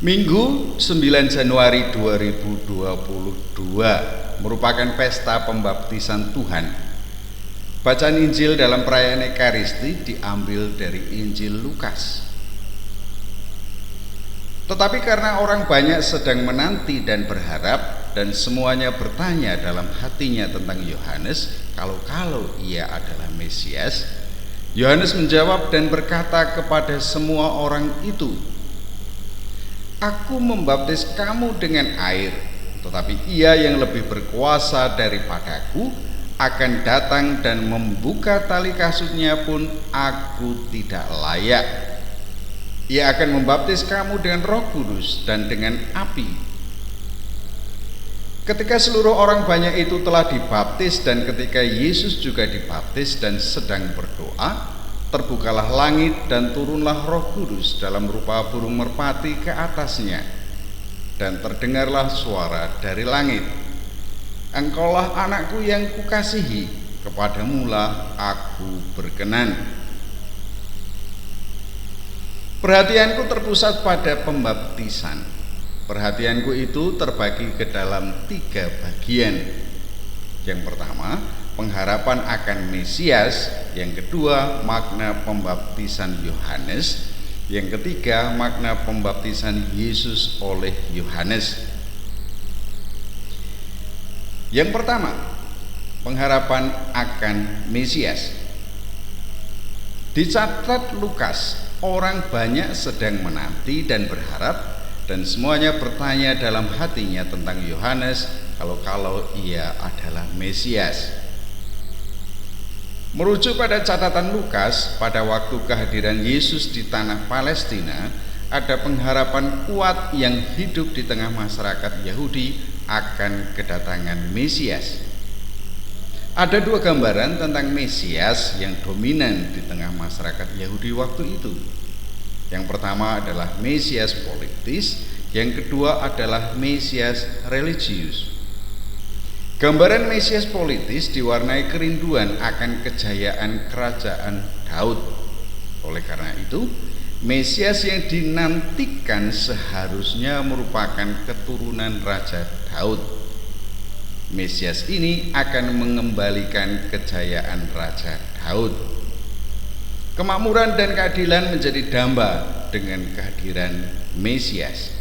Minggu 9 Januari 2022 merupakan pesta pembaptisan Tuhan. Bacaan Injil dalam perayaan Ekaristi diambil dari Injil Lukas. Tetapi karena orang banyak sedang menanti dan berharap, dan semuanya bertanya dalam hatinya tentang Yohanes, kalau ia adalah Mesias, Yohanes menjawab dan berkata kepada semua orang itu, "Aku membaptis kamu dengan air, tetapi Ia yang lebih berkuasa daripadaku akan datang, dan membuka tali kasutnya pun aku tidak layak. Ia akan membaptis kamu dengan Roh Kudus dan dengan api." Ketika seluruh orang banyak itu telah dibaptis, dan ketika Yesus juga dibaptis dan sedang berdoa, terbukalah langit dan turunlah Roh Kudus dalam rupa burung merpati ke atasnya, dan terdengarlah suara dari langit, "Engkaulah anakku yang kukasihi, kepadamulah aku berkenan." Perhatianku terpusat pada pembaptisan. Perhatianku itu terbagi ke dalam 3 bagian. Yang pertama, pengharapan akan Mesias. Yang kedua, makna pembaptisan Yohanes. Yang ketiga, makna pembaptisan Yesus oleh Yohanes. Yang pertama, pengharapan akan Mesias. Dicatat Lukas, orang banyak sedang menanti dan berharap, dan semuanya bertanya dalam hatinya tentang Yohanes, kalau ia adalah Mesias. Merujuk pada catatan Lukas, pada waktu kehadiran Yesus di tanah Palestina, ada pengharapan kuat yang hidup di tengah masyarakat Yahudi akan kedatangan Mesias. Ada 2 gambaran tentang Mesias yang dominan di tengah masyarakat Yahudi waktu itu. Yang pertama adalah Mesias politis, yang kedua adalah Mesias religius. Gambaran Mesias politis diwarnai kerinduan akan kejayaan kerajaan Daud. Oleh karena itu, Mesias yang dinantikan seharusnya merupakan keturunan Raja Daud. Mesias ini akan mengembalikan kejayaan Raja Daud. Kemakmuran dan keadilan menjadi damba dengan kehadiran Mesias.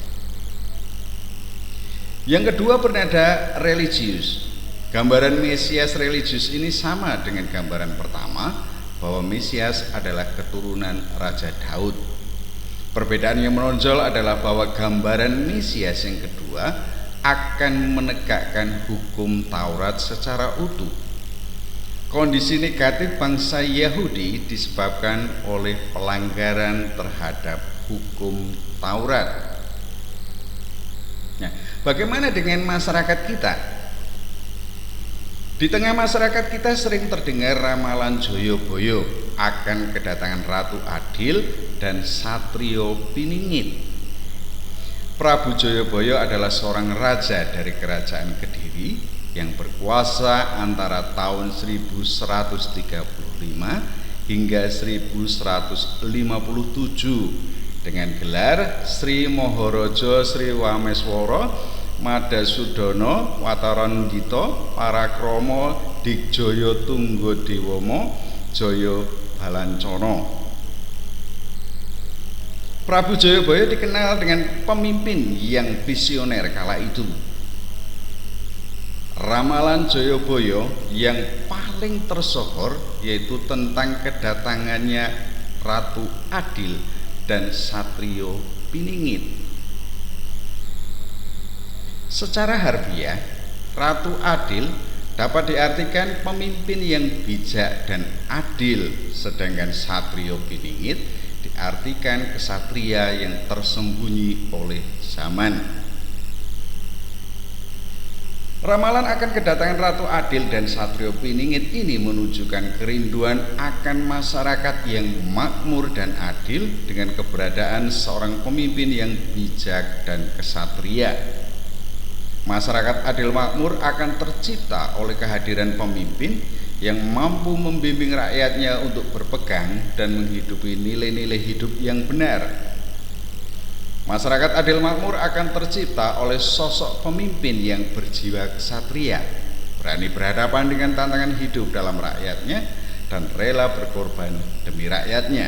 Yang kedua bernada religius. Gambaran Mesias religius ini sama dengan gambaran pertama, bahwa Mesias adalah keturunan Raja Daud. Perbedaan yang menonjol adalah bahwa gambaran Mesias yang kedua akan menegakkan hukum Taurat secara utuh. Kondisi negatif bangsa Yahudi disebabkan oleh pelanggaran terhadap hukum Taurat. Nah, bagaimana dengan masyarakat kita? Di tengah masyarakat kita sering terdengar ramalan Joyoboyo akan kedatangan Ratu Adil dan Satrio Piningit. Prabu Joyoboyo adalah seorang raja dari kerajaan Kediri yang berkuasa antara tahun 1135 hingga 1157 dengan gelar Sri Mohorojo Sri Wameswara Madasudono Wataranggita Parakromo Digjoyo Tunggodewomo Joyo Balancana. Prabu Joyoboyo dikenal dengan pemimpin yang visioner kala itu. Ramalan Joyoboyo yang paling tersohor yaitu tentang kedatangannya Ratu Adil dan Satrio Piningit. Secara harfiah, Ratu Adil dapat diartikan pemimpin yang bijak dan adil, sedangkan Satrio Piningit diartikan kesatria yang tersembunyi oleh zaman. Ramalan akan kedatangan Ratu Adil dan Satrio Piningit ini menunjukkan kerinduan akan masyarakat yang makmur dan adil dengan keberadaan seorang pemimpin yang bijak dan kesatria. Masyarakat adil makmur akan tercipta oleh kehadiran pemimpin yang mampu membimbing rakyatnya untuk berpegang dan menghidupi nilai-nilai hidup yang benar. Masyarakat adil makmur akan tercipta oleh sosok pemimpin yang berjiwa ksatria, berani berhadapan dengan tantangan hidup dalam rakyatnya, dan rela berkorban demi rakyatnya.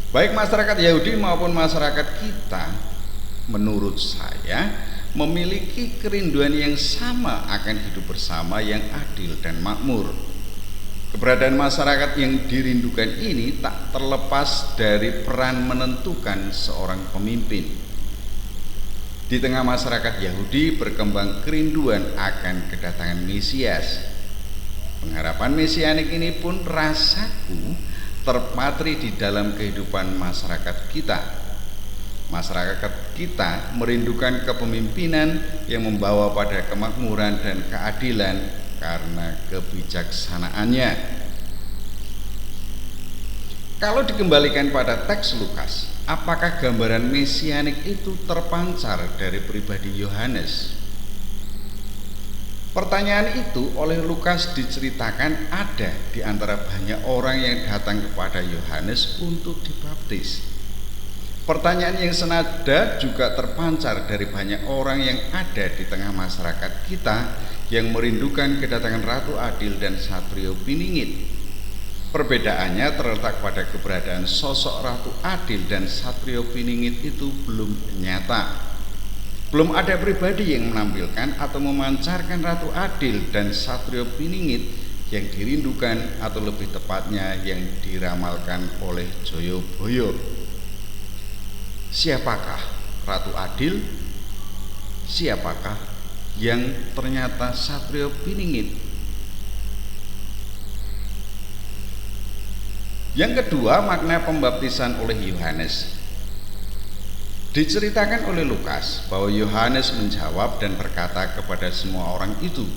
Baik masyarakat Yahudi maupun masyarakat kita, menurut saya, memiliki kerinduan yang sama akan hidup bersama yang adil dan makmur. Keberadaan masyarakat yang dirindukan ini tak terlepas dari peran menentukan seorang pemimpin. Di tengah masyarakat Yahudi berkembang kerinduan akan kedatangan Mesias. Pengharapan mesianik ini pun rasaku terpatri di dalam kehidupan masyarakat kita. Masyarakat kita merindukan kepemimpinan yang membawa pada kemakmuran dan keadilan karena kebijaksanaannya. Kalau dikembalikan pada teks Lukas, apakah gambaran mesianik itu terpancar dari pribadi Yohanes? Pertanyaan itu oleh Lukas diceritakan ada di antara banyak orang yang datang kepada Yohanes untuk dibaptis. Pertanyaan yang senada juga terpancar dari banyak orang yang ada di tengah masyarakat kita yang merindukan kedatangan Ratu Adil dan Satrio Piningit. Perbedaannya terletak pada keberadaan sosok Ratu Adil dan Satrio Piningit itu belum nyata. Belum ada pribadi yang menampilkan atau memancarkan Ratu Adil dan Satrio Piningit yang dirindukan, atau lebih tepatnya yang diramalkan oleh Joyoboyo. Siapakah Ratu Adil? Siapakah yang ternyata Satrio Piningit? Yang kedua, makna pembaptisan oleh Yohanes. Diceritakan oleh Lukas bahwa Yohanes menjawab dan berkata kepada semua orang itu,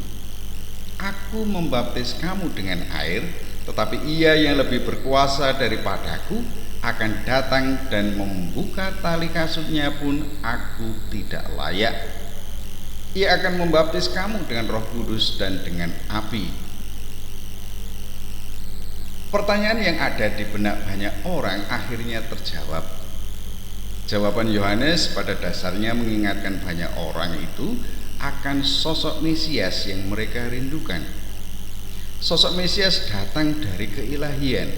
"Aku membaptis kamu dengan air, tetapi Ia yang lebih berkuasa daripadaku akan datang, dan membuka tali kasutnya pun aku tidak layak. Ia akan membaptis kamu dengan Roh Kudus dan dengan api." Pertanyaan yang ada di benak banyak orang akhirnya terjawab. Jawaban Yohanes pada dasarnya mengingatkan banyak orang itu akan sosok Mesias yang mereka rindukan. Sosok Mesias datang dari keilahian.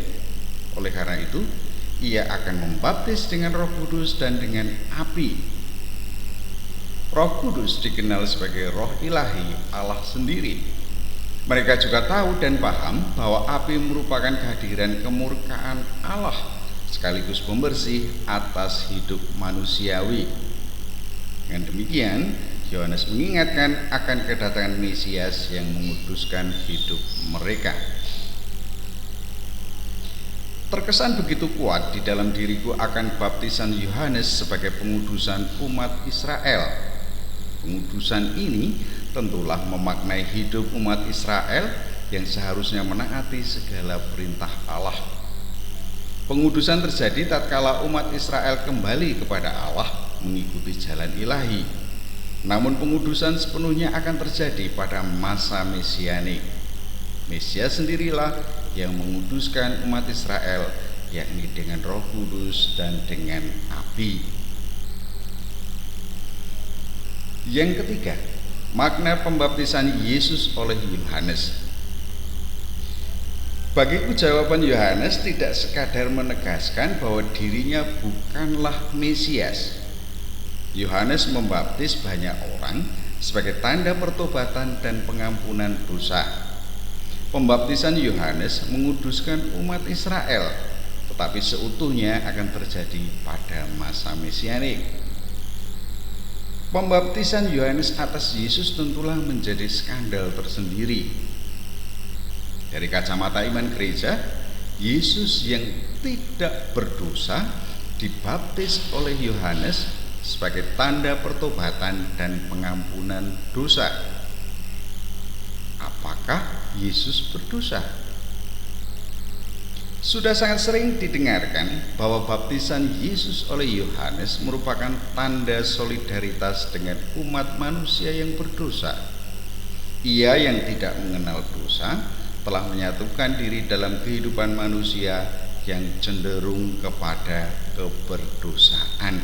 Oleh karena itu, Ia akan membaptis dengan Roh Kudus dan dengan api. Roh Kudus dikenal sebagai roh ilahi Allah sendiri. Mereka juga tahu dan paham bahwa api merupakan kehadiran kemurkaan Allah sekaligus pembersih atas hidup manusiawi. Dengan demikian, Yohanes mengingatkan akan kedatangan Mesias yang menguduskan hidup mereka. Terkesan begitu kuat di dalam diriku akan baptisan Yohanes sebagai pengudusan umat Israel. Pengudusan ini tentulah memaknai hidup umat Israel yang seharusnya menaati segala perintah Allah. Pengudusan terjadi tatkala umat Israel kembali kepada Allah mengikuti jalan ilahi. Namun pengudusan sepenuhnya akan terjadi pada masa mesianik. Mesias sendirilah yang menguduskan umat Israel, yakni dengan Roh Kudus dan dengan api. Yang ketiga, makna pembaptisan Yesus oleh Yohanes. Bagiku jawaban Yohanes tidak sekadar menegaskan bahwa dirinya bukanlah Mesias. Yohanes membaptis banyak orang sebagai tanda pertobatan dan pengampunan dosa. Pembaptisan Yohanes menguduskan umat Israel, tetapi seutuhnya akan terjadi pada masa mesianik. Pembaptisan Yohanes atas Yesus tentulah menjadi skandal tersendiri. Dari kacamata iman gereja, Yesus yang tidak berdosa dibaptis oleh Yohanes sebagai tanda pertobatan dan pengampunan dosa. Apakah Yesus berdosa? Sudah sangat sering didengarkan bahwa baptisan Yesus oleh Yohanes merupakan tanda solidaritas dengan umat manusia yang berdosa. Ia yang tidak mengenal dosa telah menyatukan diri dalam kehidupan manusia yang cenderung kepada keberdosaan.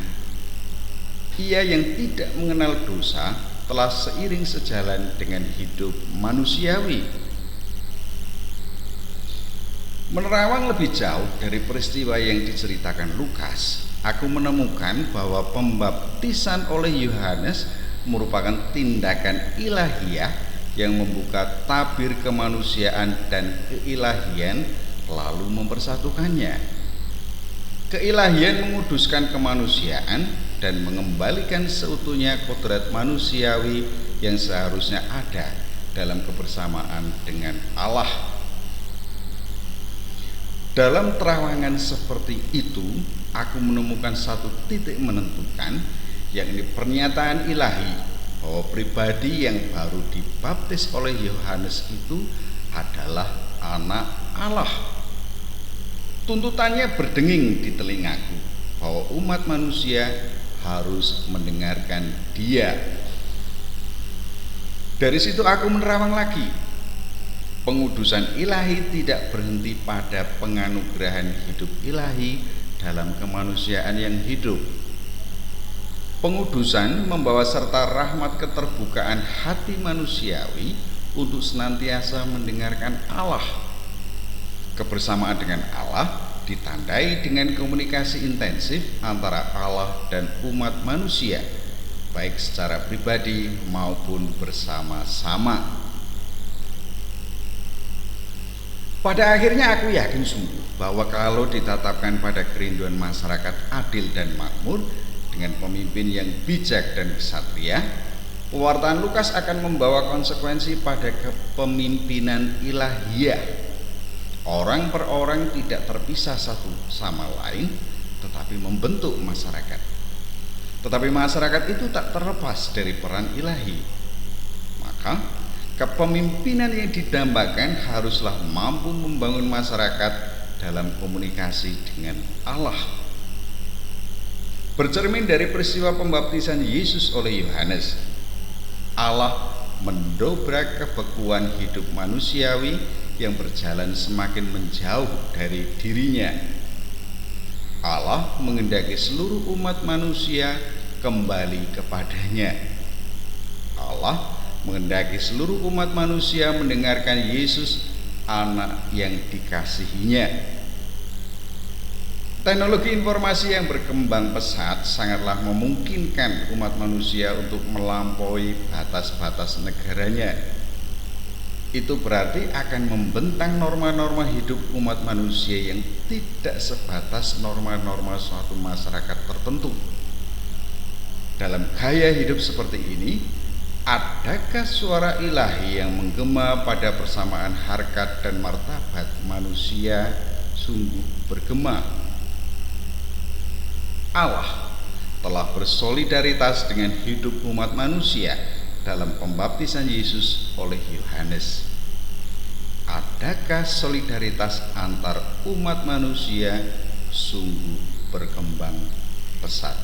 Ia yang tidak mengenal dosa telah seiring sejalan dengan hidup manusiawi. Menerawang lebih jauh dari peristiwa yang diceritakan Lukas, aku menemukan bahwa pembaptisan oleh Yohanes merupakan tindakan ilahiyah yang membuka tabir kemanusiaan dan keilahian lalu mempersatukannya. Keilahian menguduskan kemanusiaan dan mengembalikan seutuhnya kodrat manusiawi yang seharusnya ada dalam kebersamaan dengan Allah. Dalam terawangan seperti itu, aku menemukan satu titik menentukan, yakni pernyataan ilahi bahwa pribadi yang baru dibaptis oleh Yohanes itu adalah anak Allah. Tuntutannya berdenging di telingaku bahwa umat manusia harus mendengarkan dia. Dari situ aku menerawang lagi. Pengudusan ilahi tidak berhenti pada penganugerahan hidup ilahi dalam kemanusiaan yang hidup. Pengudusan membawa serta rahmat keterbukaan hati manusiawi untuk senantiasa mendengarkan Allah. Kebersamaan dengan Allah ditandai dengan komunikasi intensif antara Allah dan umat manusia, baik secara pribadi maupun bersama-sama. Pada akhirnya aku yakin sungguh bahwa kalau ditatapkan pada kerinduan masyarakat adil dan makmur dengan pemimpin yang bijak dan ksatria, pewartaan Lukas akan membawa konsekuensi pada kepemimpinan ilahiyah. Orang per orang tidak terpisah satu sama lain, tetapi membentuk masyarakat. Tetapi masyarakat itu tak terlepas dari peran ilahi. Maka kepemimpinan yang didambakan haruslah mampu membangun masyarakat dalam komunikasi dengan Allah. Bercermin dari peristiwa pembaptisan Yesus oleh Yohanes, Allah mendobrak kebekuan hidup manusiawi yang berjalan semakin menjauh dari dirinya. Allah menghendaki seluruh umat manusia kembali kepadanya. Allah menghendaki seluruh umat manusia mendengarkan Yesus, anak yang dikasihinya. Teknologi informasi yang berkembang pesat sangatlah memungkinkan umat manusia untuk melampaui batas-batas negaranya. Itu berarti akan membentang norma-norma hidup umat manusia yang tidak sebatas norma-norma suatu masyarakat tertentu. Dalam gaya hidup seperti ini, adakah suara ilahi yang menggema pada persamaan harkat dan martabat manusia sungguh bergema? Allah telah bersolidaritas dengan hidup umat manusia dalam pembaptisan Yesus oleh Yohanes. Adakah solidaritas antar umat manusia sungguh berkembang pesat?